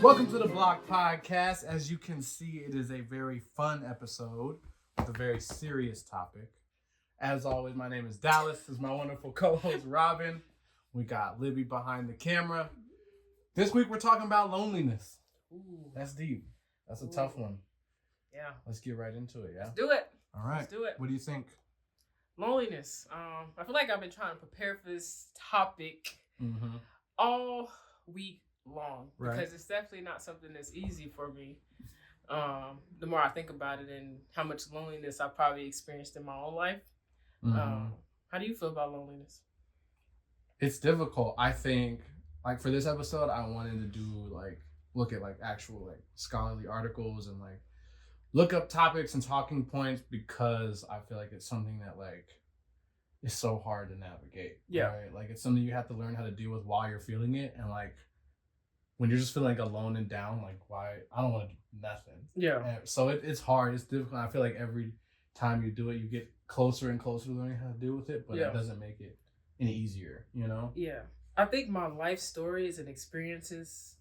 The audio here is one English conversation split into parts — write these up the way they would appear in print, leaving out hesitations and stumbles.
Welcome to the Block Podcast. As you can see, it is a very fun episode with a very serious topic. As always, my name is Dallas. This is my wonderful co-host, Robin. We got Libby behind the camera. This week, we're talking about loneliness. Ooh. That's deep. That's a tough one. Yeah. Let's get right into it, yeah? Let's do it. All right. Let's do it. What do you think? Loneliness. I feel like I've been trying to prepare for this topic all week long because it's definitely not something that's easy for me. The more I think about it and how much loneliness I've probably experienced in my own life. How do you feel about loneliness? It's difficult. I think, like, for this episode, I wanted to do, look at, actual, scholarly articles and, look up topics and talking points because I feel like it's something that, is so hard to navigate. Yeah. Right? It's something you have to learn how to deal with while you're feeling it. And, when you're just feeling alone and down, why? I don't want to do nothing. Yeah. And so it's hard. It's difficult. I feel like every time you do it, you get closer and closer to learning how to deal with it, but it doesn't make it any easier, you know? Yeah. I think my life stories and experiences,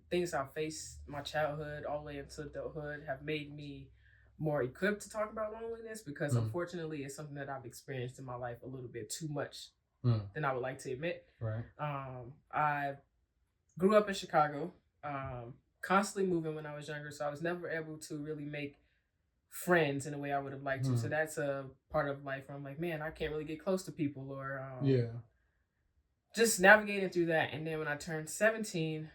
things I faced my childhood all the way into adulthood have made me more equipped to talk about loneliness because unfortunately it's something that I've experienced in my life a little bit too much than I would like to admit. Right. I grew up in Chicago, constantly moving when I was younger, so I was never able to really make friends in a way I would have liked to. So that's a part of life where I'm like, man, I can't really get close to people or just navigating through that. And then when I turned 17,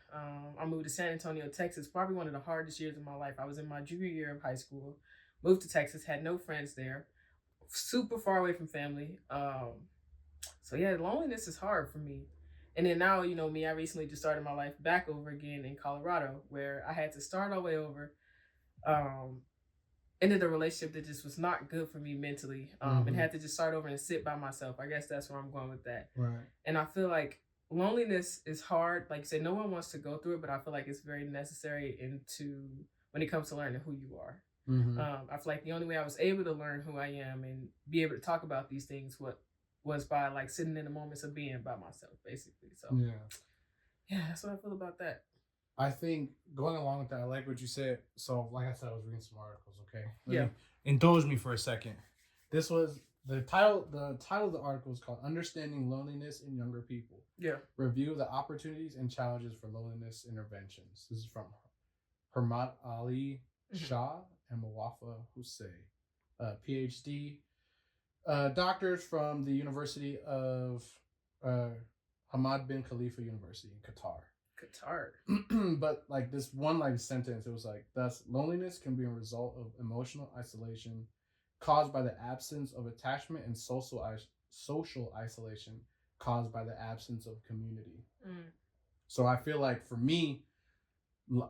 I moved to San Antonio, Texas, probably one of the hardest years of my life. I was in my junior year of high school, moved to Texas, had no friends there, super far away from family. So yeah, loneliness is hard for me. And then now, you know me, I recently just started my life back over again in Colorado, where I had to start all the way over. Ended a relationship that just was not good for me mentally, and had to just start over and sit by myself. I guess that's where I'm going with that. Right. And I feel like loneliness is hard. Like you said, no one wants to go through it, but I feel like it's very necessary when it comes to learning who you are. I feel like the only way I was able to learn who I am and be able to talk about these things was by sitting in the moments of being by myself, basically. So yeah, that's what I feel about that. I think going along with that, I like what you said. So, like I said, I was reading some articles. Okay. Indulge me for a second. This was the title. The title of the article is called "Understanding Loneliness in Younger People." Yeah. Review the opportunities and challenges for loneliness interventions. This is from Hermat Ali Shah and Muwafa Hussein, PhD, doctors from the University of Hamad bin Khalifa University in Qatar. But this one sentence, it was thus loneliness can be a result of emotional isolation caused by the absence of attachment and social isolation caused by the absence of community. So I feel like for me,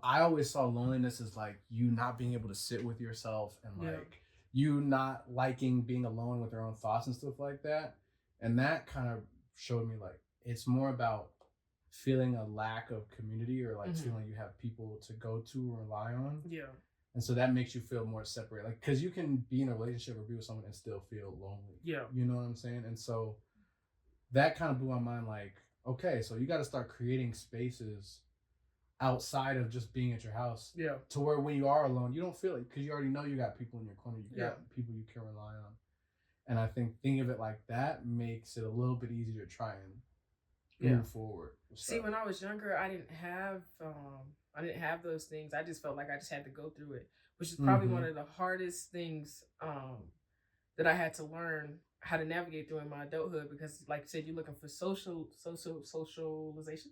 I always saw loneliness as you not being able to sit with yourself and you not liking being alone with your own thoughts and stuff like that. And that kind of showed me it's more about feeling a lack of community or feeling you have people to go to or rely on. Yeah. And so that makes you feel more separate. Because you can be in a relationship or be with someone and still feel lonely. Yeah. You know what I'm saying? And so that kind of blew my mind okay, so you got to start creating spaces outside of just being at your house. Yeah. To where when you are alone, you don't feel it because you already know you got people in your corner. You got people you can rely on. And I think thinking of it like that makes it a little bit easier to try and move forward. See, when I was younger, I didn't have those things. I just felt like I just had to go through it, which is probably one of the hardest things that I had to learn how to navigate through in my adulthood. Because, like you said, you're looking for socialization.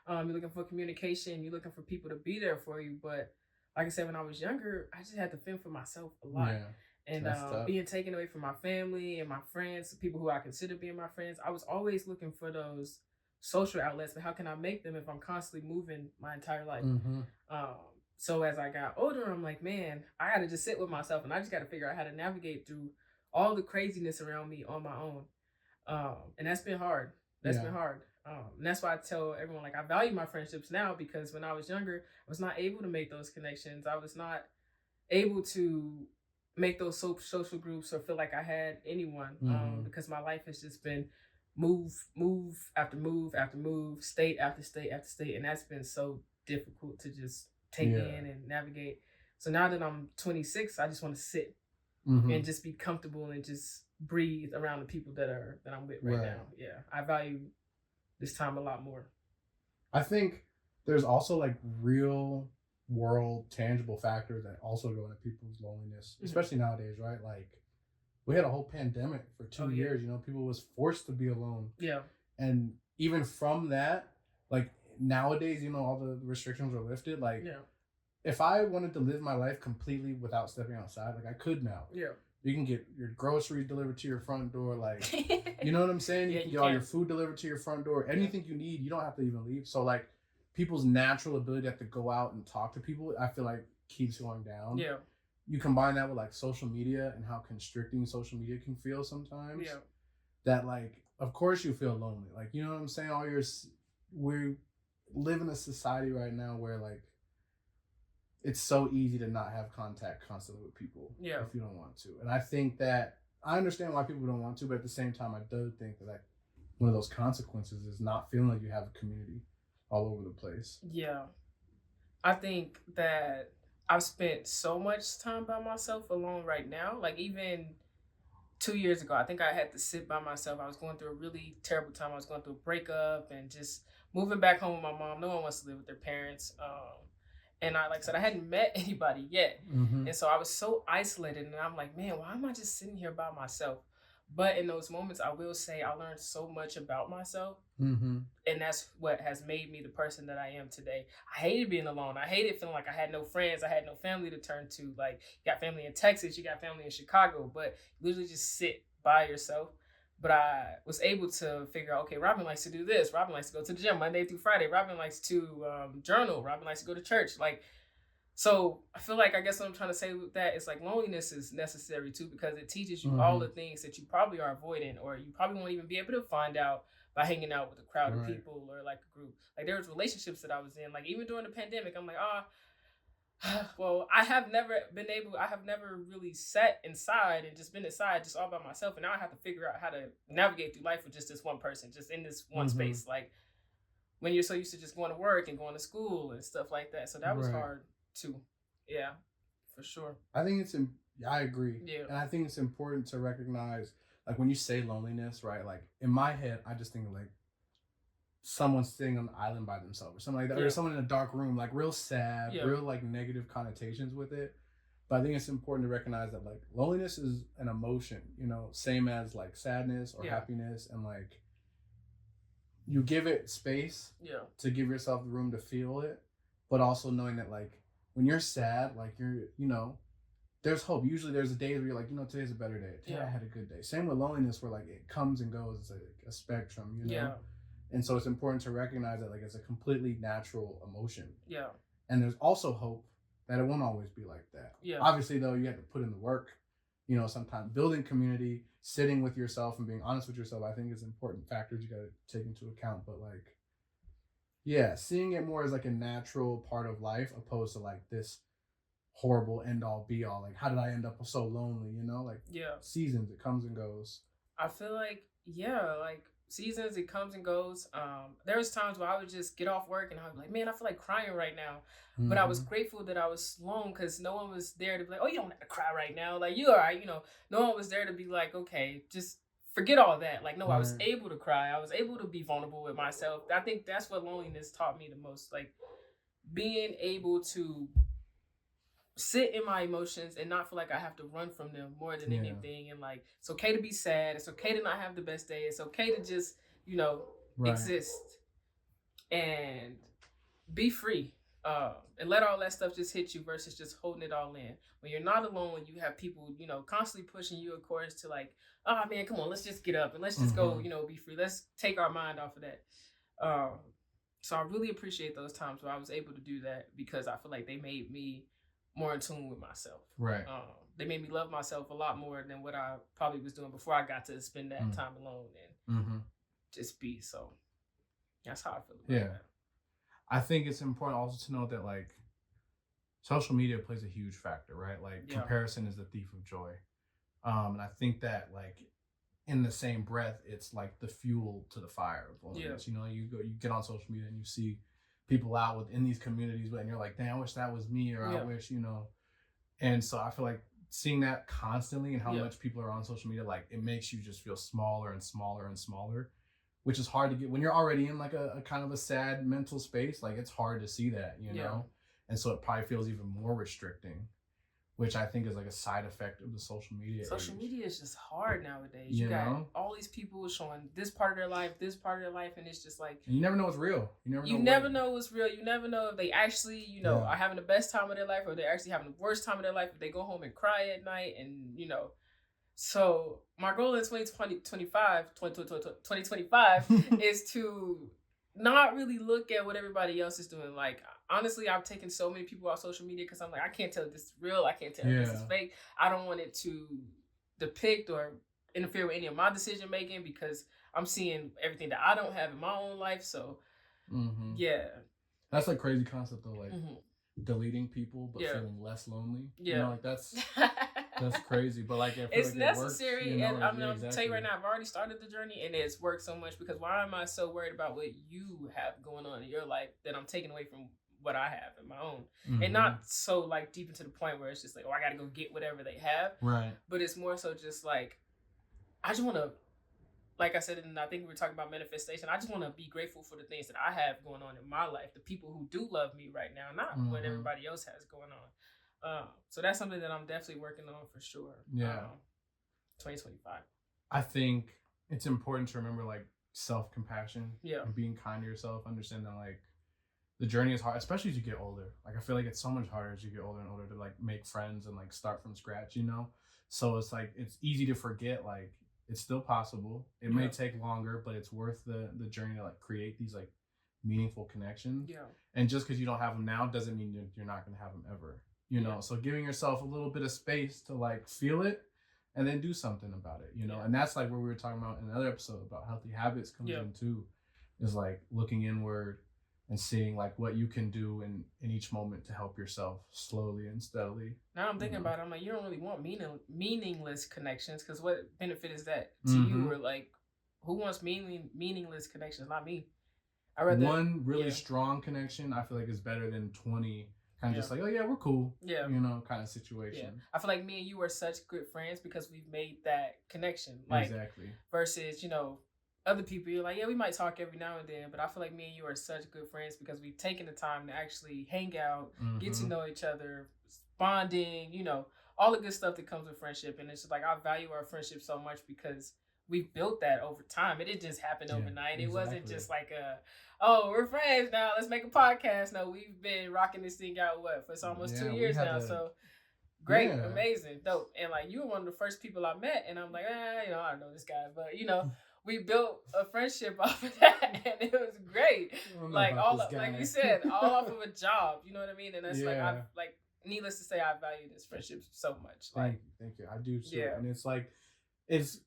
You're looking for communication. You're looking for people to be there for you. But like I said, when I was younger, I just had to fend for myself a lot. Yeah. And being taken away from my family and my friends, people who I consider being my friends, I was always looking for those social outlets. But how can I make them if I'm constantly moving my entire life? So as I got older, I'm like, man, I got to just sit with myself and I just got to figure out how to navigate through all the craziness around me on my own. And that's been hard. That's been hard. And that's why I tell everyone, I value my friendships now because when I was younger, I was not able to make those connections. I was not able to make those social groups or feel like I had anyone because my life has just been move after move after move, state after state after state, and that's been so difficult to just take in and navigate. So now that I'm 26, I just want to sit and just be comfortable and just breathe around the people that I'm with right now. Yeah, I value this time a lot more. I think there's also like real world tangible factors that also go into people's loneliness, especially nowadays, right? Like we had a whole pandemic for 2 years, you know, people was forced to be alone. Yeah. And even from that, like nowadays, you know, all the restrictions were lifted. Like if I wanted to live my life completely without stepping outside, like I could now. Yeah. You can get your groceries delivered to your front door, like you know what I'm saying? You can get all your food delivered to your front door. Anything you need, you don't have to even leave. So like people's natural ability to have to go out and talk to people, I feel like keeps going down. Yeah. You combine that with like social media and how constricting social media can feel sometimes. Yeah. That like, of course you feel lonely. Like, you know what I'm saying? We live in a society right now where like it's so easy to not have contact constantly with people if you don't want to. And I think that I understand why people don't want to, but at the same time, I do think that one of those consequences is not feeling like you have a community all over the place. Yeah. I think that I've spent so much time by myself alone right now. Like even 2 years ago, I think I had to sit by myself. I was going through a really terrible time. I was going through a breakup and just moving back home with my mom. No one wants to live with their parents. And like I said, I hadn't met anybody yet. And so I was so isolated. And I'm like, man, why am I just sitting here by myself? But in those moments, I will say I learned so much about myself. And that's what has made me the person that I am today. I hated being alone. I hated feeling like I had no friends. I had no family to turn to. Like, you got family in Texas, you got family in Chicago, but you literally just sit by yourself. But I was able to figure out, okay, Robin likes to do this. Robin likes to go to the gym Monday through Friday. Robin likes to journal. Robin likes to go to church. Like, so I feel like, I guess what I'm trying to say with that is like loneliness is necessary too, because it teaches you all the things that you probably are avoiding, or you probably won't even be able to find out by hanging out with a crowd of people or like a group. Like there was relationships that I was in, like even during the pandemic, I'm like, well, I have never really sat inside and just been inside just all by myself. And now I have to figure out how to navigate through life with just this one person, just in this one space. Like when you're so used to just going to work and going to school and stuff like that. So that was hard too. Yeah, for sure. I think I agree. Yeah. And I think it's important to recognize, like when you say loneliness, right? Like in my head, I just think of like someone sitting on an island by themselves or something like that, or someone in a dark room, like real sad, real like negative connotations with it. But I think it's important to recognize that like loneliness is an emotion, you know, same as like sadness or happiness, and like you give it space to give yourself the room to feel it, but also knowing that like when you're sad, like you know, there's hope. Usually there's a day where you're like, you know, today's a better day. Today I had a good day. Same with loneliness, where like it comes and goes. It's like a spectrum, you know? Yeah. And so it's important to recognize that like it's a completely natural emotion. Yeah. And there's also hope that it won't always be like that. Yeah. Obviously though, you have to put in the work, you know, sometimes building community, sitting with yourself and being honest with yourself, I think is important factors you got to take into account. But like, yeah, seeing it more as like a natural part of life opposed to like this horrible end all be all. Like, how did I end up so lonely? You know, like seasons, it comes and goes. I feel like, like seasons, it comes and goes. There was times where I would just get off work and I'd be like, man, I feel like crying right now. But I was grateful that I was alone, because no one was there to be like, oh, you don't have to cry right now. Like, you all right, you know. No one was there to be like, okay, just forget all that. Like, no, I was able to cry. I was able to be vulnerable with myself. I think that's what loneliness taught me the most. Like, being able to sit in my emotions and not feel like I have to run from them more than anything. And like, it's okay to be sad. It's okay to not have the best day. It's okay to just, you know, exist and be free. And let all that stuff just hit you versus just holding it all in. When you're not alone, you have people, you know, constantly pushing you, of course, to like, oh man, come on, let's just get up and let's just go, you know, be free. Let's take our mind off of that. So I really appreciate those times where I was able to do that, because I feel like they made me more in tune with myself. Right. They made me love myself a lot more than what I probably was doing before I got to spend that time alone and just be. So that's how I feel about that. I think it's important also to note that like social media plays a huge factor, right? Like comparison is the thief of joy. And I think that like in the same breath, it's like the fuel to the fire of loneliness. You know, you get on social media and you see people out within these communities, and you're like, damn, I wish that was me, or I wish, you know. And so I feel like seeing that constantly and how much people are on social media, like it makes you just feel smaller and smaller and smaller, which is hard to get when you're already in like a kind of a sad mental space. Like it's hard to see that, you know? And so it probably feels even more restricting, which I think is like a side effect of the social media. Social media is just hard nowadays. You got all these people showing this part of their life, and it's just like... And you never know what's real. You never know what's real. You never know if they actually, you know, are having the best time of their life, or they're actually having the worst time of their life, if they go home and cry at night, and, you know... So my goal in 2025 is to not really look at what everybody else is doing. Like, honestly, I've taken so many people off social media because I'm like, I can't tell if this is real. I can't tell if this is fake. I don't want it to depict or interfere with any of my decision making because I'm seeing everything that I don't have in my own life. So, that's like crazy concept though. Like deleting people but feeling less lonely. You know, like that's crazy. But like it's like necessary. It works, you know, and I'm gonna tell you right now, I've already started the journey and it's worked so much because why am I so worried about what you have going on in your life that I'm taking away from what I have in my own? And not so like deep into the point where it's just like, oh, I gotta go get whatever they have. Right. But it's more so just like, I just want to, like I said, and I think we were talking about manifestation, I just want to be grateful for the things that I have going on in my life, the people who do love me right now, not what everybody else has going on. So that's something that I'm definitely working on for sure. 2025. I think it's important to remember like self-compassion and being kind to yourself, understand that like the journey is hard, especially as you get older. Like I feel like it's so much harder as you get older and older to like make friends and like start from scratch, you know? So it's like, it's easy to forget like it's still possible. It may take longer, but it's worth the journey to like create these like meaningful connections. And just because you don't have them now doesn't mean you're not going to have them ever. You know, so giving yourself a little bit of space to like feel it and then do something about it, you know, and that's like what we were talking about in another episode about healthy habits comes in too, is like looking inward and seeing like what you can do in each moment to help yourself slowly and steadily. Now I'm thinking about it, I'm like, you don't really want meaningless connections because what benefit is that to you? Or like, who wants meaningless connections? Not me. I rather one really strong connection I feel like is better than 20 kind of just like, oh yeah, we're cool. You know, kind of situation. I feel like me and you are such good friends because we've made that connection. Like, versus, you know, other people, you're like, yeah, we might talk every now and then, but I feel like me and you are such good friends because we've taken the time to actually hang out, get to know each other, bonding, you know, all the good stuff that comes with friendship. And it's just like, I value our friendship so much because we've built that over time. It didn't just happen overnight. It wasn't just like oh, we're friends now, let's make a podcast. No, we've been rocking this thing out, for it's almost 2 years now. So great, amazing, dope. And like, you were one of the first people I met, and I'm like, you know, I don't know this guy, but you know, we built a friendship off of that, and it was great. Like like you said, all off of a job. You know what I mean? And that's like, needless to say, I value this friendship so much. Like, thank you. I do too. And it's like, it's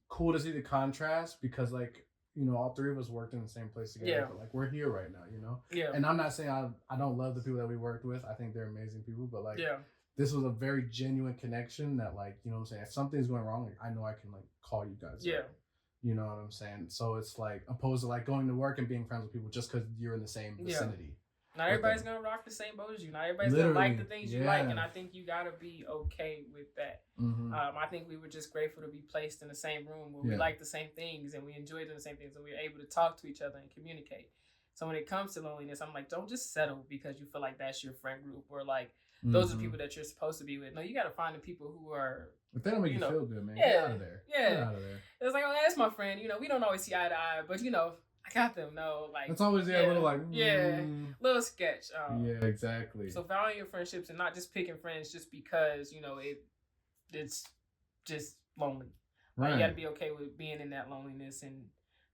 cool to see the contrast because like, you know, all three of us worked in the same place together, but like we're here right now, you know? And I'm not saying I don't love the people that we worked with. I think they're amazing people, but like, this was a very genuine connection that like, you know what I'm saying? If something's going wrong, like I know I can like call you guys. You know what I'm saying? So it's like, opposed to like going to work and being friends with people just because you're in the same vicinity. Not everybody's going to rock the same boat as you. Not everybody's going to like the things you like. And I think you got to be okay with that. I think we were just grateful to be placed in the same room where we like the same things and we enjoyed the same things and we were able to talk to each other and communicate. So when it comes to loneliness, I'm like, don't just settle because you feel like that's your friend group or like those are people that you're supposed to be with. No, you got to find the people who are... If they don't make you feel good, man, get out of there. Get out of there. It's like, oh, that's my friend. You know, we don't always see eye to eye, but you know... I got them. No, like it's always a little like little sketch. Exactly. So valuing your friendships and not just picking friends just because you know it's just lonely. Right. You got to be okay with being in that loneliness and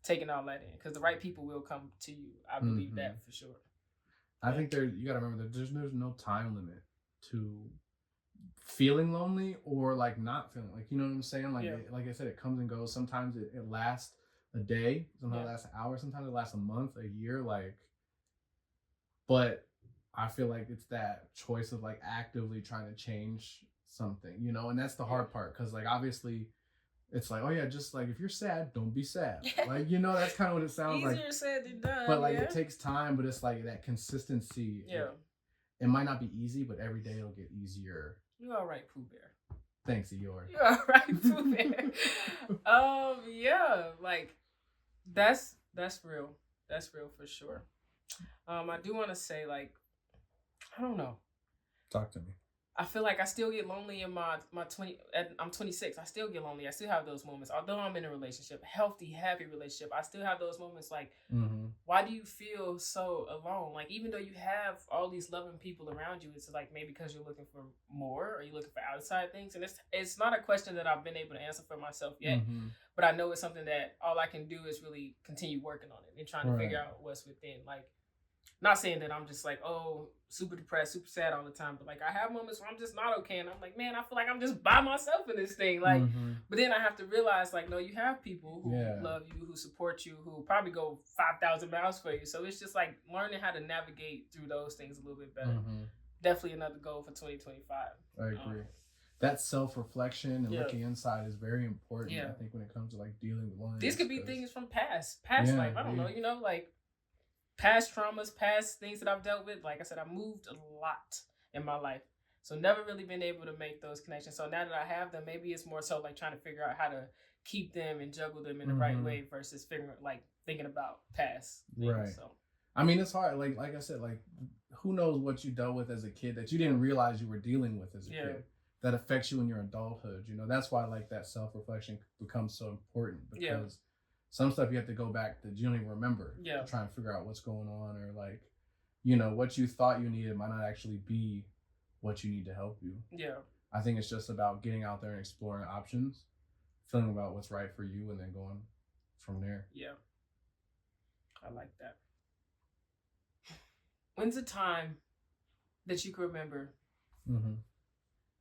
taking all that in because the right people will come to you. I believe that for sure. I think you got to remember that there's no time limit to feeling lonely or like not feeling like, you know what I'm saying? Like like I said, it comes and goes. Sometimes it lasts a day, sometimes it lasts an hour, sometimes it lasts a month, a year, like, but I feel like it's that choice of like actively trying to change something, you know, and that's the hard part because like obviously it's like, oh yeah, just like if you're sad, don't be sad. Like, you know, that's kind of what it sounds like. Easier said than done. But like it takes time, but it's like that consistency. Yeah. It might not be easy, but every day it'll get easier. You all right, Pooh Bear? Thanks, Eeyore. You all right, Pooh Bear? Yeah, like that's real. That's real for sure. I do want to say, like, I don't know. Talk to me. I feel like I still get lonely in my 20. I'm 26. I still get lonely. I still have those moments. Although I'm in a relationship, healthy, happy relationship, I still have those moments. Like, why do you feel so alone? Like, even though you have all these loving people around you, it's like maybe because you're looking for more, or you're looking for outside things. And it's not a question that I've been able to answer for myself yet. But I know it's something that all I can do is really continue working on it and trying to figure out what's within. Like, not saying that I'm just like, oh, super depressed, super sad all the time, but like I have moments where I'm just not okay, and I'm like, man, I feel like I'm just by myself in this thing. Like, but then I have to realize, like, no, you have people who love you, who support you, who probably go 5,000 miles for you. So it's just like learning how to navigate through those things a little bit better. Definitely another goal for 2025. I agree. That self-reflection and looking inside is very important. I think when it comes to like dealing with loneliness. These could be things from past life. I don't know, you know, like past traumas, past things that I've dealt with. Like I said, I've moved a lot in my life. So never really been able to make those connections. So now that I have them, maybe it's more so like trying to figure out how to keep them and juggle them in the right way versus thinking about past things. Right. So I mean, it's hard. Like I said, like who knows what you dealt with as a kid that you didn't realize you were dealing with as a kid that affects you in your adulthood. You know, that's why like that self-reflection becomes so important, because some stuff you have to go back that you don't even remember to try and figure out what's going on, or like, you know, what you thought you needed might not actually be what you need to help you. Yeah. I think it's just about getting out there and exploring options, feeling about what's right for you, and then going from there. Yeah. I like that. When's the time that you can remember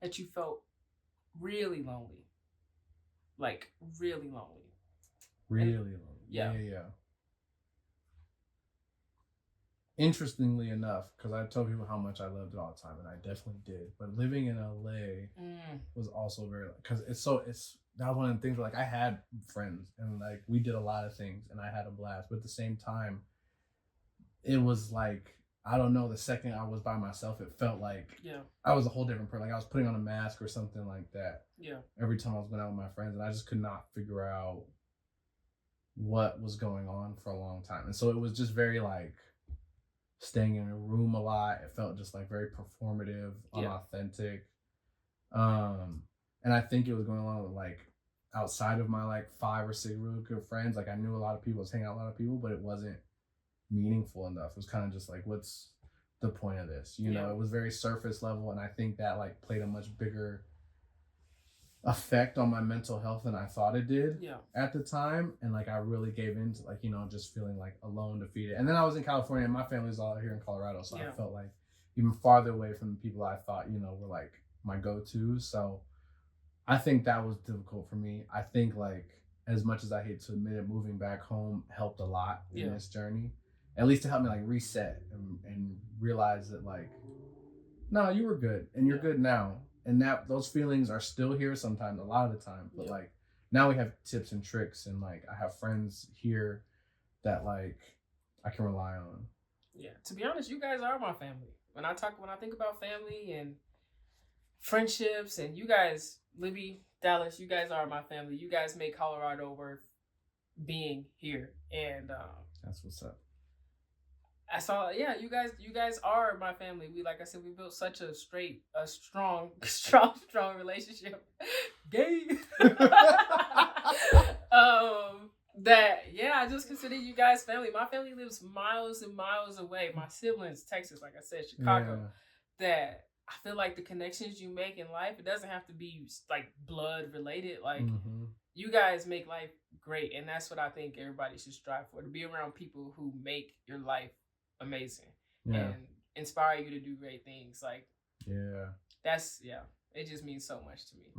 that you felt really lonely? Like, really lonely? Really lonely. Yeah. Interestingly enough, because I tell people how much I loved it all the time, and I definitely did. But living in LA was also very, because that was one of the things where like I had friends and like we did a lot of things and I had a blast. But at the same time, it was like, I don't know, the second I was by myself, it felt like I was a whole different person. Like I was putting on a mask or something like that. Yeah. Every time I was going out with my friends, and I just could not figure out what was going on for a long time. And so it was just very like staying in a room a lot. It felt just like very performative, unauthentic. And I think it was going along with like outside of my like 5 or 6 really good friends. Like I knew a lot of people, I was hanging out with a lot of people, but it wasn't meaningful enough. It was kind of just like, what's the point of this? You know, it was very surface level. And I think that like played a much bigger effect on my mental health than I thought it did at the time. And like I really gave into like, you know, just feeling like alone, defeated. And then I was in California and my family's all here in Colorado, so I felt like even farther away from the people I thought, you know, were like my go-tos. So I think that was difficult for me. I think like, as much as I hate to admit it, moving back home helped a lot in this journey, at least to help me like reset and realize that like, no, you were good and you're good now. And that those feelings are still here sometimes, a lot of the time. But like now we have tips and tricks, and like I have friends here that like I can rely on. Yeah. To be honest, you guys are my family. When I think about family and friendships, and you guys, Libby, Dallas, you guys are my family. You guys make Colorado worth being here. And that's what's up. I saw, you guys are my family. We, like I said, we built such a strong relationship. Gay. That, I just consider you guys family. My family lives miles and miles away. My siblings, Texas, like I said, Chicago. That I feel like the connections you make in life, it doesn't have to be like blood related. Like you guys make life great. And that's what I think everybody should strive for, to be around people who make your life amazing and inspire you to do great things. Like it just means so much to me.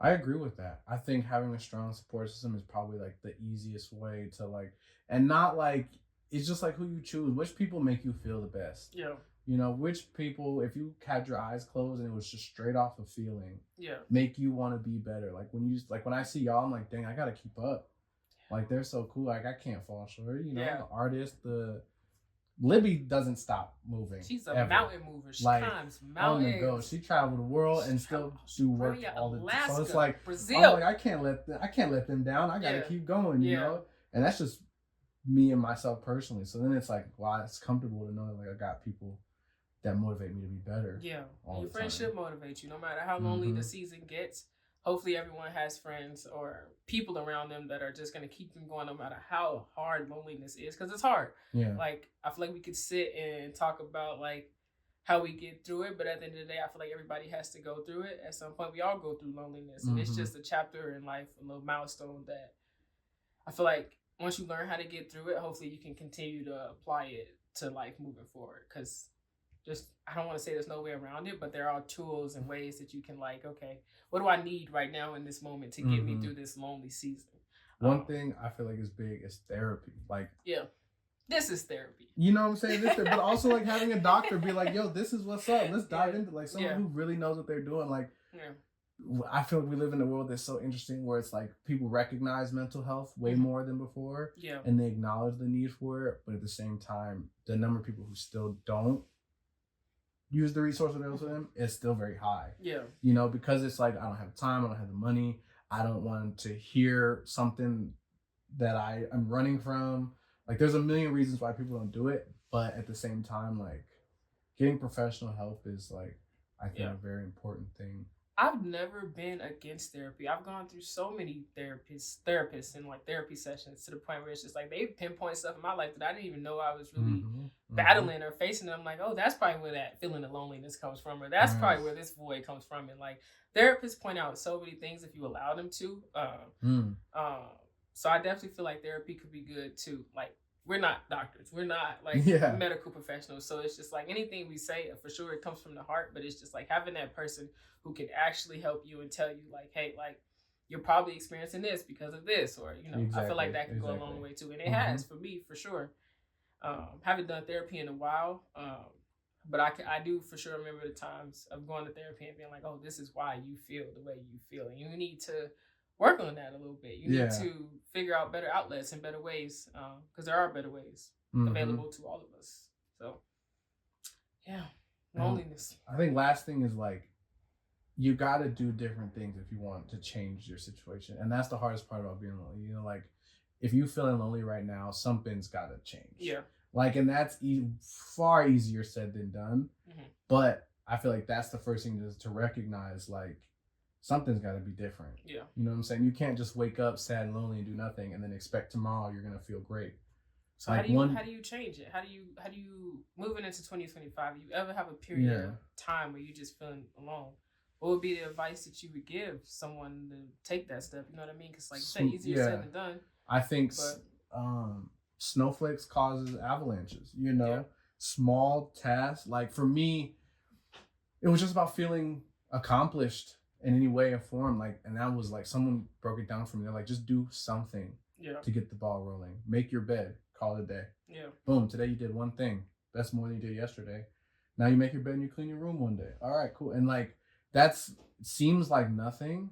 I agree with that. I think having a strong support system is probably like the easiest way to like, and not like, it's just like who you choose, which people make you feel the best. You know, which people, if you had your eyes closed and it was just straight off a feeling, yeah, make you want to be better. Like when I see y'all, I'm like, dang, I gotta keep up. Like they're so cool. Like I can't fall short. You know, the artist, Libby doesn't stop moving. She's a mountain mover. She climbs mountains. On the go. She traveled the world and still do work all the time. So it's like Brazil. I'm like, I can't let them down. I gotta keep going, you know? And that's just me and myself personally. So then it's like, wow, it's comfortable to know that like I got people that motivate me to be better. Yeah. Your friendship motivates you no matter how lonely the season gets. Hopefully everyone has friends or people around them that are just going to keep them going no matter how hard loneliness is, because it's hard. Yeah. Like, I feel like we could sit and talk about like how we get through it, but at the end of the day, I feel like everybody has to go through it. At some point, we all go through loneliness, and it's just a chapter in life, a little milestone that I feel like once you learn how to get through it, hopefully you can continue to apply it to life moving forward, because I don't want to say there's no way around it, but there are tools and ways that you can like, okay, what do I need right now in this moment to get me through this lonely season? One thing I feel like is big is therapy. Like, yeah, this is therapy. You know what I'm saying? But also like having a doctor be like, yo, this is what's up. Let's dive into like someone who really knows what they're doing. Like, I feel like we live in a world that's so interesting where it's like people recognize mental health way more than before. Yeah. And they acknowledge the need for it. But at the same time, the number of people who still don't use the resource available to them is still very high. Yeah. You know, because it's like, I don't have time, I don't have the money, I don't want to hear something that I'm running from. Like, there's a million reasons why people don't do it, but at the same time, like, getting professional help is like, I think a very important thing. I've never been against therapy. I've gone through so many therapists and like therapy sessions to the point where it's just like they pinpoint stuff in my life that I didn't even know I was really battling or facing. And I'm like, oh, that's probably where that feeling of loneliness comes from, or that's probably where this void comes from. And like therapists point out so many things if you allow them to. So I definitely feel like therapy could be good too. Like, we're not doctors. We're not like medical professionals. So it's just like anything we say, for sure it comes from the heart, but it's just like having that person who can actually help you and tell you like, hey, like you're probably experiencing this because of this, or, you know, I feel like that can go a long way too. And it has for me, for sure. Haven't done therapy in a while. But I do for sure remember the times of going to therapy and being like, oh, this is why you feel the way you feel. And you need to work on that a little bit. You need to figure out better outlets and better ways, because there are better ways available to all of us. So, yeah, loneliness. I think last thing is like, you got to do different things if you want to change your situation. And that's the hardest part about being lonely. You know, like if you're feeling lonely right now, something's got to change. Yeah. Like, and that's far easier said than done. But I feel like that's the first thing to recognize, like, something's got to be different. Yeah. You know what I'm saying? You can't just wake up sad and lonely and do nothing and then expect tomorrow you're going to feel great. So like how do you change it? How do you moving into 2025? You ever have a period of time where you just feeling alone? What would be the advice that you would give someone to take that step? You know what I mean? Because like you said, easier said than done. I think snowflakes causes avalanches. You know, small tasks. Like for me, it was just about feeling accomplished in any way or form. Like, and that was like someone broke it down for me. They're like, just do something to get the ball rolling. Make your bed. Call it a day. Yeah. Boom. Today you did one thing. That's more than you did yesterday. Now you make your bed and you clean your room one day. All right, cool. And like seems like nothing,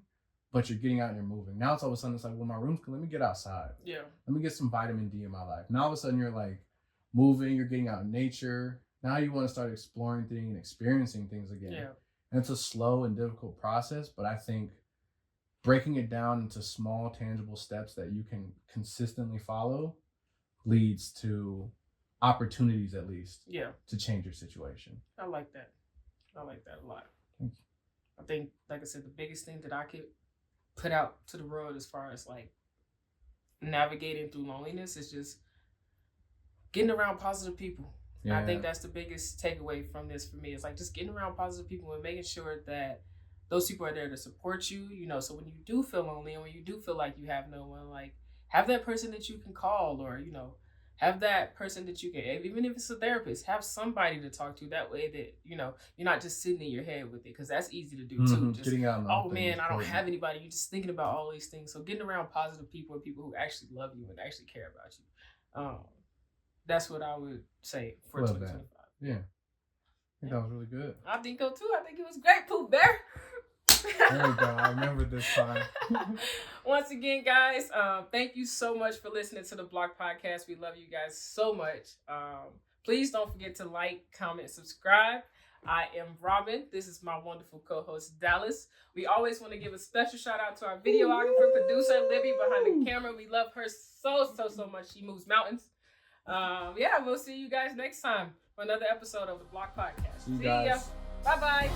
but you're getting out and you're moving. Now it's all of a sudden it's like, well, my room's clean. Let me get outside. Yeah. Let me get some vitamin D in my life. Now all of a sudden you're like moving, you're getting out in nature. Now you want to start exploring things and experiencing things again. Yeah. And it's a slow and difficult process, but I think breaking it down into small, tangible steps that you can consistently follow leads to opportunities, at least, to change your situation. I like that. I like that a lot. I think, like I said, the biggest thing that I could put out to the world as far as like navigating through loneliness is just getting around positive people. Yeah. I think that's the biggest takeaway from this for me. It's like just getting around positive people and making sure that those people are there to support you, you know, so when you do feel lonely and when you do feel like you have no one, like have that person that you can call, or, you know, have that person that you can, even if it's a therapist, have somebody to talk to. That way that, you know, you're not just sitting in your head with it, because that's easy to do too. Just, getting out oh man, I don't have anybody. You're just thinking about all these things. So getting around positive people and people who actually love you and actually care about you. That's what I would say for 2025. Yeah. think that was really good. I think so too. I think it was great, Pooh Bear. There we go. I remember this time. Once again, guys, thank you so much for listening to the Block Podcast. We love you guys so much. Please don't forget to like, comment, subscribe. I am Robin. This is my wonderful co-host, Dallas. We always want to give a special shout out to our videographer, producer, Libby, behind the camera. We love her so much. She moves mountains. We'll see you guys next time for another episode of the Block Podcast. See you guys. Ya. Bye-bye.